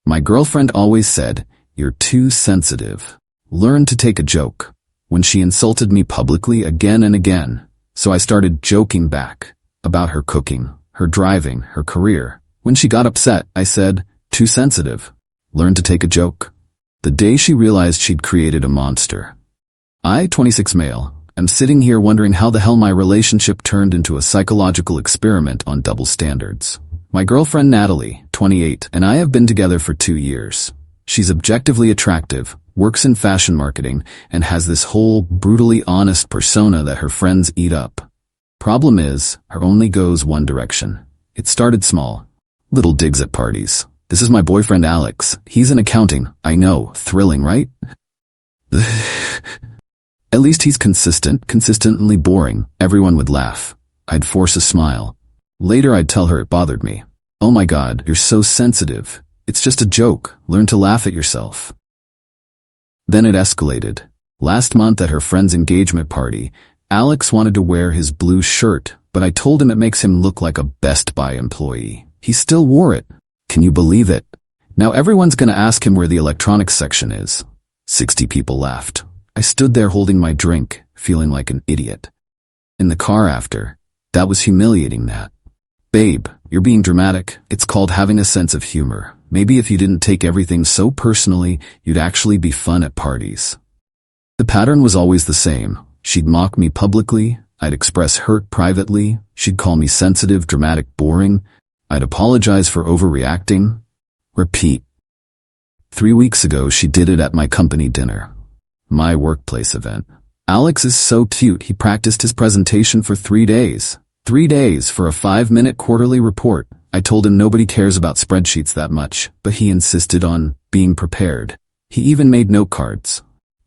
My girlfriend always said, "You're too sensitive. Learn to take a joke," when she insulted me publicly again and again. So I started joking back about her cooking, her driving, her career. When she got upset, I said, "Too sensitive. Learn to take a joke." The day she realized she'd created a monster. I, 26 male, am sitting here wondering how the hell my relationship turned into a psychological experiment on double standards. My girlfriend Natalie, 28, and I have been together for 2 years. She's objectively attractive, works in fashion marketing, and has this whole brutally honest persona that her friends eat up. Problem is, her only goes one direction. It started small. Little digs at parties. "This is my boyfriend Alex. He's in accounting. I know. Thrilling, right?" At least he's consistently boring. Everyone would laugh. I'd force a smile. Later I'd tell her it bothered me. "Oh my God, you're so sensitive. It's just a joke. Learn to laugh at yourself." Then it escalated. Last month at her friend's engagement party, Alex wanted to wear his blue shirt, but I told him it makes him look like a Best Buy employee. He still wore it. Can you believe it? Now everyone's gonna ask him where the electronics section is. 60 people laughed. I stood there holding my drink, feeling like an idiot. In the car after, "That was humiliating, Nat." "Babe, you're being dramatic. It's called having a sense of humor. Maybe if you didn't take everything so personally, you'd actually be fun at parties." The pattern was always the same. She'd mock me publicly, I'd express hurt privately, she'd call me sensitive, dramatic, boring, I'd apologize for overreacting. Repeat. 3 weeks ago she did it at my company dinner. My workplace event. Alex is so cute he practiced his presentation for 3 days. 3 days for a 5-minute quarterly report. I told him nobody cares about spreadsheets that much, but he insisted on being prepared. He even made note cards.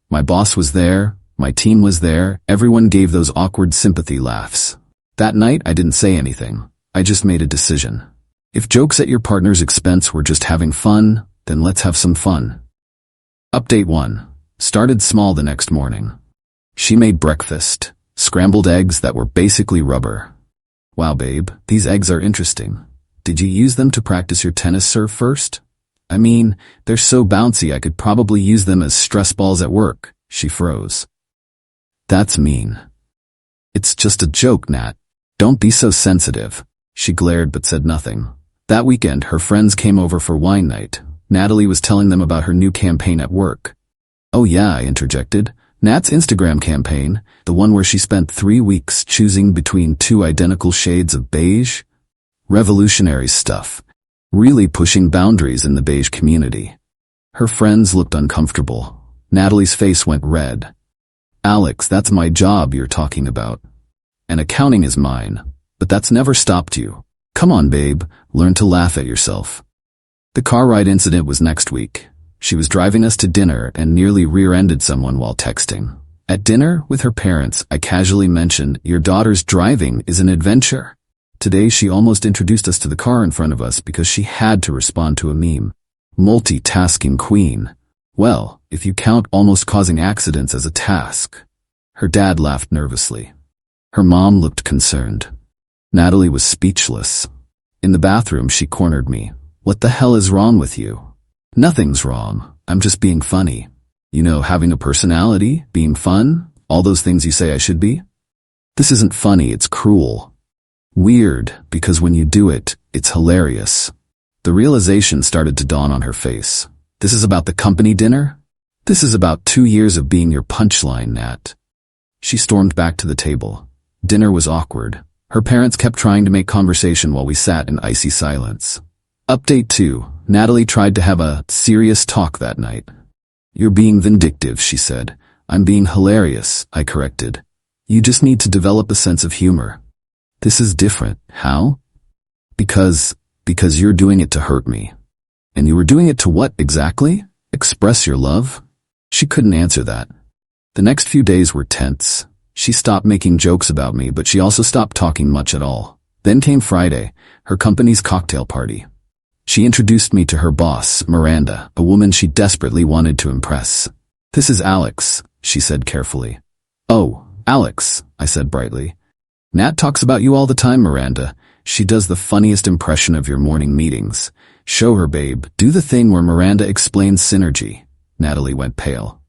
My boss was there, my team was there, everyone gave those awkward sympathy laughs. That night I didn't say anything. I just made a decision. If jokes at your partner's expense were just having fun, then let's have some fun. Update 1. Started small the next morning. She made breakfast. Scrambled eggs that were basically rubber. "Wow, babe, these eggs are interesting. Did you use them to practice your tennis serve first?" "I mean, they're so bouncy I could probably use them as stress balls at work." She froze. "That's mean." "It's just a joke, Nat. Don't be so sensitive." She glared but said nothing. That weekend, her friends came over for wine night. Natalie was telling them about her new campaign at work. "Oh yeah," I interjected. "Nat's Instagram campaign, the one where she spent 3 weeks choosing between 2 identical shades of beige? Revolutionary stuff. Really pushing boundaries in the beige community." Her friends looked uncomfortable. Natalie's face went red. "Alex, that's my job you're talking about. And accounting is mine. But that's never stopped you. Come on, babe, learn to laugh at yourself." The car ride incident was next week. She was driving us to dinner and nearly rear-ended someone while texting. At dinner with her parents, I casually mentioned, "Your daughter's driving is an adventure." Today she almost introduced us to the car in front of us because she had to respond to a meme. Multitasking queen. Well, if you count almost causing accidents as a task. Her dad laughed nervously. Her mom looked concerned. Natalie was speechless. In the bathroom she cornered me. "What the hell is wrong with you?" "Nothing's wrong. I'm just being funny. You know, having a personality, being fun, all those things you say I should be." "This isn't funny, it's cruel." "Weird, because when you do it, it's hilarious." The realization started to dawn on her face. This is about the company dinner? This is about 2 years of being your punchline, Nat. She stormed back to the table. Dinner was awkward. Her parents kept trying to make conversation while we sat in icy silence. Update 2. Natalie tried to have a serious talk that night. "You're being vindictive," she said. "I'm being hilarious," I corrected. "You just need to develop a sense of humor." "This is different." "How?" Because you're doing it to hurt me." "And you were doing it to what exactly? Express your love?" She couldn't answer that. The next few days were tense. She stopped making jokes about me, but she also stopped talking much at all. Then came Friday, her company's cocktail party. She introduced me to her boss, Miranda, a woman she desperately wanted to impress. "This is Alex," she said carefully. "Oh, Alex," I said brightly. "Nat talks about you all the time, Miranda. She does the funniest impression of your morning meetings. Show her, babe. Do the thing where Miranda explains synergy. Natalie went pale.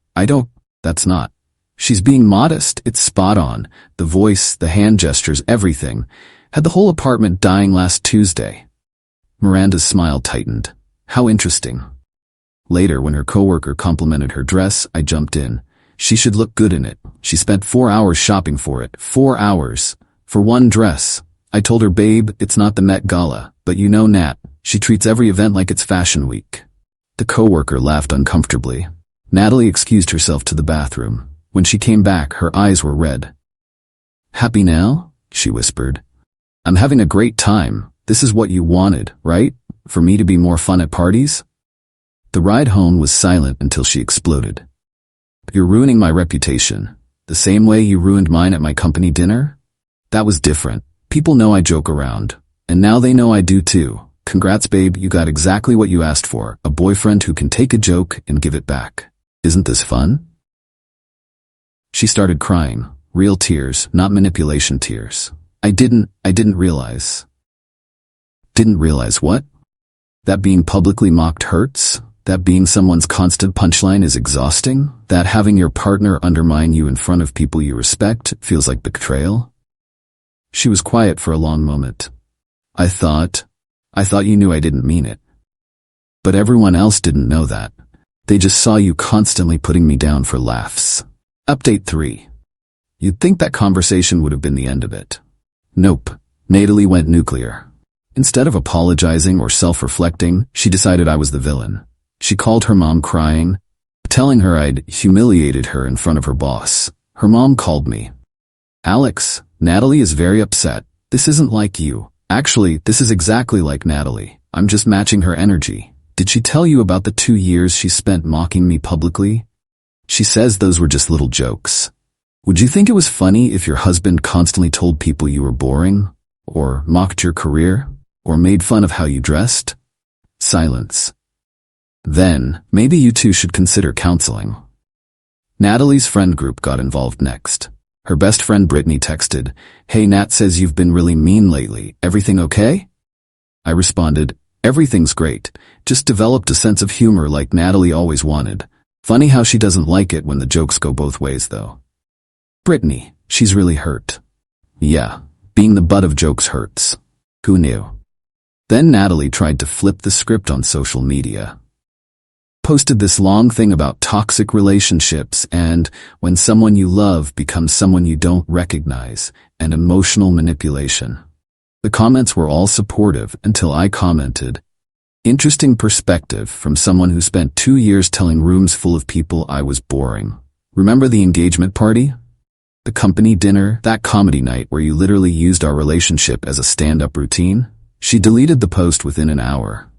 That's not. She's being modest. It's spot on. The voice, the hand gestures, everything. Had the whole apartment dying last Tuesday. Miranda's smile tightened. How interesting. Later, when her coworker complimented her dress, I jumped in. She should look good in it. She spent 4 hours shopping for it. 4 hours. For one dress. I told her, babe, it's not the Met Gala, but you know Nat. She treats every event like it's Fashion Week. The coworker laughed uncomfortably. Natalie excused herself to the bathroom. When she came back, her eyes were red. Happy now? She whispered. I'm having a great time. This is what you wanted, right? For me to be more fun at parties? The ride home was silent until she exploded. You're ruining my reputation. The same way you ruined mine at my company dinner? That was different. People know I joke around. And now they know I do too. Congrats, babe, you got exactly what you asked for. A boyfriend who can take a joke and give it back. Isn't this fun? She started crying. Real tears, not manipulation tears. I didn't realize. Didn't realize what? That being publicly mocked hurts? That being someone's constant punchline is exhausting? That having your partner undermine you in front of people you respect feels like betrayal? She was quiet for a long moment. I thought you knew I didn't mean it. But everyone else didn't know that. They just saw you constantly putting me down for laughs. Update 3. You'd think that conversation would have been the end of it. Nope. Natalie went nuclear. Instead of apologizing or self-reflecting, she decided I was the villain. She called her mom crying, telling her I'd humiliated her in front of her boss. Her mom called me. Alex, Natalie is very upset. This isn't like you. Actually, this is exactly like Natalie. I'm just matching her energy. Did she tell you about the 2 years she spent mocking me publicly? She says those were just little jokes. Would you think it was funny if your husband constantly told people you were boring? Or mocked your career? Or made fun of how you dressed? Silence. Then, maybe you two should consider counseling. Natalie's friend group got involved next. Her best friend Brittany texted, "Hey, Nat says you've been really mean lately. Everything okay?" I responded, "Everything's great. Just developed a sense of humor like Natalie always wanted. Funny how she doesn't like it when the jokes go both ways, though." Brittany, she's really hurt. Yeah, being the butt of jokes hurts. Who knew? Then Natalie tried to flip the script on social media. Posted this long thing about toxic relationships and when someone you love becomes someone you don't recognize, and emotional manipulation. The comments were all supportive until I commented, "Interesting perspective from someone who spent 2 years telling rooms full of people I was boring. Remember the engagement party? The company dinner, that comedy night where you literally used our relationship as a stand-up routine?" She deleted the post within an hour.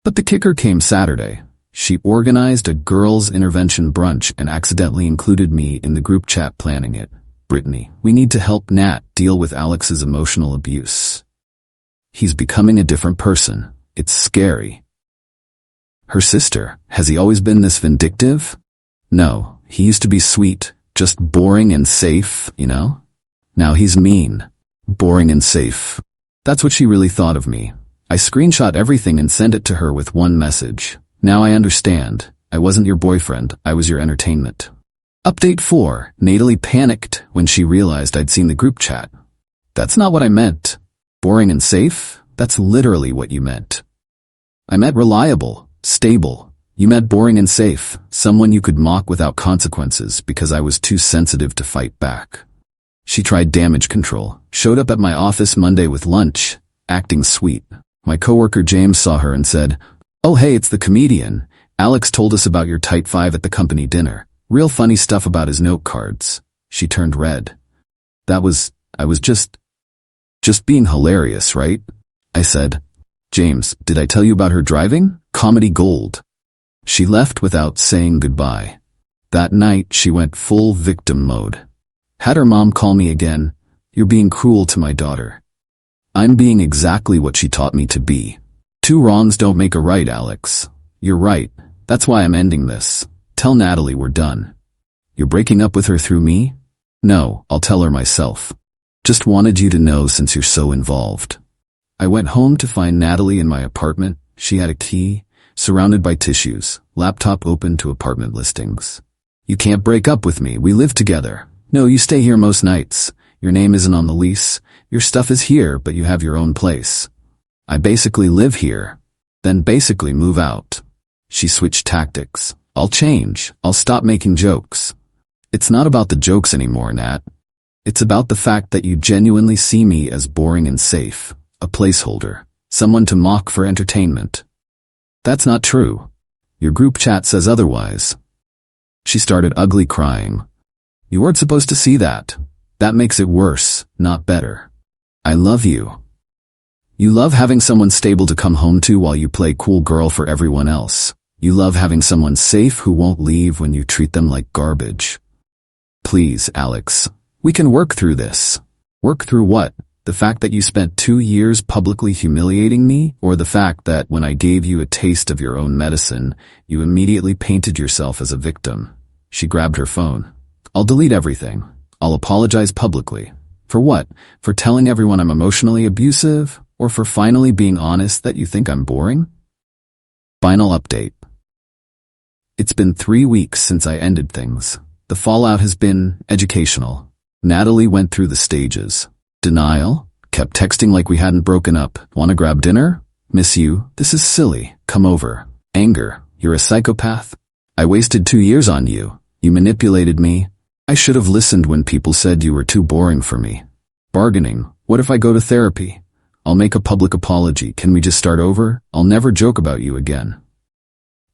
But the kicker came Saturday. She organized a girls' intervention brunch and accidentally included me in the group chat planning it. "Brittany, we need to help Nat deal with Alex's emotional abuse. He's becoming a different person. It's scary." Her sister, has he always been this vindictive? No, he used to be sweet, just boring and safe, you know? Now he's mean, boring and safe. That's what she really thought of me. I screenshot everything and sent it to her with one message. "Now I understand. I wasn't your boyfriend, I was your entertainment." Update 4. Natalie panicked when she realized I'd seen the group chat. "That's not what I meant. Boring and safe? That's literally what you meant. I meant reliable, stable. You meant boring and safe, someone you could mock without consequences because I was too sensitive to fight back." She tried damage control, showed up at my office Monday with lunch, acting sweet. My coworker James saw her and said, "Oh hey, it's the comedian. Alex told us about your tight five at the company dinner. Real funny stuff about his note cards." She turned red. I was just being hilarious, right? I said, "James, did I tell you about her driving? Comedy gold." She left without saying goodbye. That night, she went full victim mode. Had her mom call me again, "You're being cruel to my daughter." I'm being exactly what she taught me to be. 2 wrongs don't make a right, Alex. You're right. That's why I'm ending this. Tell Natalie we're done. You're breaking up with her through me? No, I'll tell her myself. Just wanted you to know since you're so involved. I went home to find Natalie in my apartment, She had a key, surrounded by tissues, laptop open to apartment listings. You can't break up with me, we live together. No, you stay here most nights. Your name isn't on the lease. Your stuff is here, but you have your own place. I basically live here, then basically move out. She switched tactics. I'll change. I'll stop making jokes. It's not about the jokes anymore, Nat. It's about the fact that you genuinely see me as boring and safe, a placeholder, someone to mock for entertainment. That's not true. Your group chat says otherwise. She started ugly crying. You weren't supposed to see that. That makes it worse, not better. I love you. You love having someone stable to come home to while you play cool girl for everyone else. You love having someone safe who won't leave when you treat them like garbage. Please, Alex, we can work through this. Work through what? The fact that you spent 2 years publicly humiliating me, or the fact that when I gave you a taste of your own medicine, you immediately painted yourself as a victim? She grabbed her phone. I'll delete everything. I'll apologize publicly. For what? For telling everyone I'm emotionally abusive? Or for finally being honest that you think I'm boring? Final update. It's been 3 weeks since I ended things. The fallout has been educational. Natalie went through the stages. Denial, kept texting like we hadn't broken up. Wanna grab dinner? Miss you, this is silly, come over. Anger, you're a psychopath. I wasted 2 years on you. You manipulated me. I should have listened when people said you were too boring for me. Bargaining, what if I go to therapy? I'll make a public apology, can we just start over? I'll never joke about you again.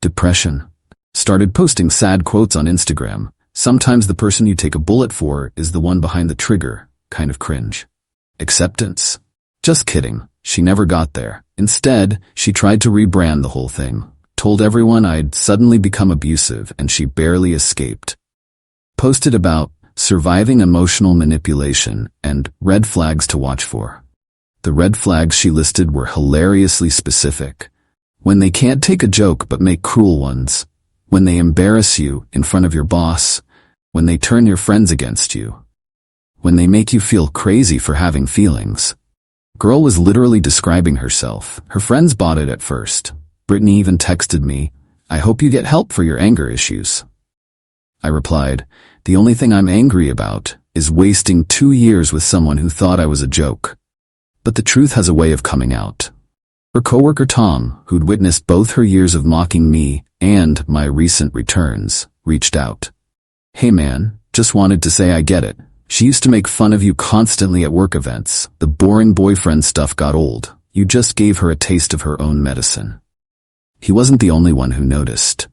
Depression. Started posting sad quotes on Instagram. Sometimes the person you take a bullet for is the one behind the trigger, kind of cringe. Acceptance. Just kidding, she never got there. Instead, she tried to rebrand the whole thing. Told everyone I'd suddenly become abusive and she barely escaped. Posted about surviving emotional manipulation and red flags to watch for. The red flags she listed were hilariously specific. When they can't take a joke but make cruel ones. When they embarrass you in front of your boss. When they turn your friends against you. When they make you feel crazy for having feelings. Girl was literally describing herself. Her friends bought it at first. Brittany even texted me, I hope you get help for your anger issues. I replied, the only thing I'm angry about is wasting 2 years with someone who thought I was a joke. But the truth has a way of coming out. Her coworker Tom, who'd witnessed both her years of mocking me and my recent returns, reached out. Hey man, just wanted to say I get it. She used to make fun of you constantly at work events. The boring boyfriend stuff got old. You just gave her a taste of her own medicine. He wasn't the only one who noticed.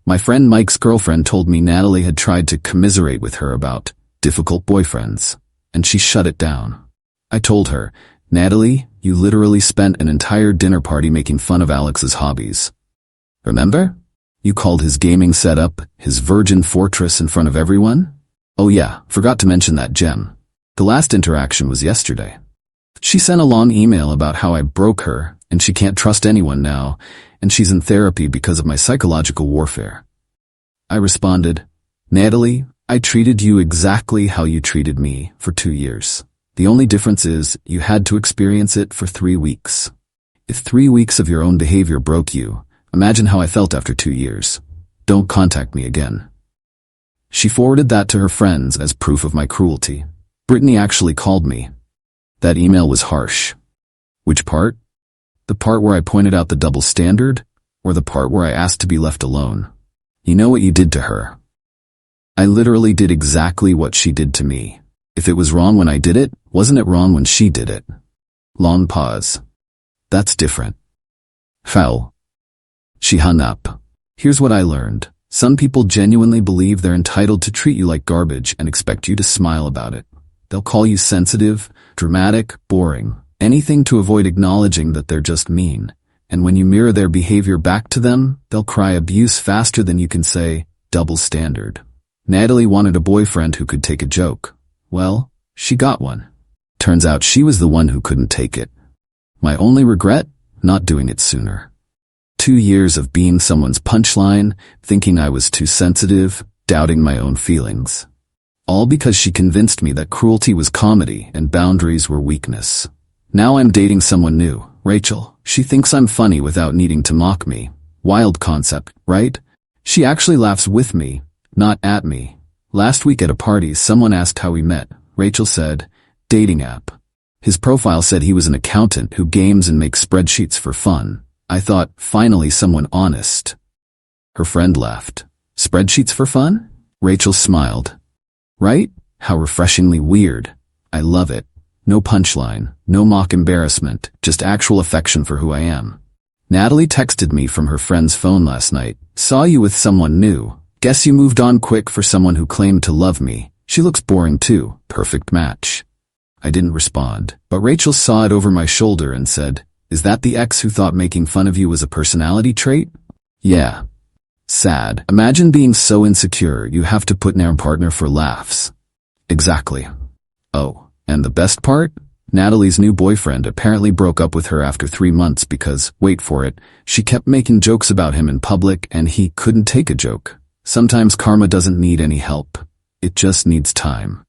My friend Mike's girlfriend told me Natalie had tried to commiserate with her about difficult boyfriends, and she shut it down. I told her, Natalie, you literally spent an entire dinner party making fun of Alex's hobbies. Remember? You called his gaming setup his virgin fortress in front of everyone? Oh yeah, forgot to mention that gem. The last interaction was yesterday. She sent a long email about how I broke her, and she can't trust anyone now, and she's in therapy because of my psychological warfare. I responded, Natalie, I treated you exactly how you treated me for 2 years. The only difference is you had to experience it for 3 weeks. If 3 weeks of your own behavior broke you, imagine how I felt after 2 years. Don't contact me again. She forwarded that to her friends as proof of my cruelty. Brittany actually called me. That email was harsh. Which part? The part where I pointed out the double standard, or the part where I asked to be left alone? You know what you did to her. I literally did exactly what she did to me. If it was wrong when I did it, wasn't it wrong when she did it? Long pause. That's different. Foul. She hung up. Here's what I learned. Some people genuinely believe they're entitled to treat you like garbage and expect you to smile about it. They'll call you sensitive, dramatic, boring, anything to avoid acknowledging that they're just mean. And when you mirror their behavior back to them, they'll cry abuse faster than you can say, double standard. Natalie wanted a boyfriend who could take a joke. Well, she got one. Turns out she was the one who couldn't take it. My only regret? Not doing it sooner. 2 years of being someone's punchline, thinking I was too sensitive, doubting my own feelings. All because she convinced me that cruelty was comedy and boundaries were weakness. Now I'm dating someone new, Rachel, she thinks I'm funny without needing to mock me. Wild concept, right? She actually laughs with me, not at me. Last week at a party, someone asked how we met. Rachel said, dating app. His profile said he was an accountant who games and makes spreadsheets for fun. I thought, finally someone honest. Her friend laughed. Spreadsheets for fun? Rachel smiled. Right? How refreshingly weird. I love it. No punchline, no mock embarrassment, just actual affection for who I am. Natalie texted me from her friend's phone last night. Saw you with someone new. Guess you moved on quick for someone who claimed to love me. She looks boring too. Perfect match. I didn't respond, but Rachel saw it over my shoulder and said, is that the ex who thought making fun of you was a personality trait? Yeah. Sad. Imagine being so insecure you have to put down partner for laughs. Exactly. Oh, and the best part? Natalie's new boyfriend apparently broke up with her after 3 months because, wait for it, she kept making jokes about him in public and he couldn't take a joke. Sometimes karma doesn't need any help. It just needs time.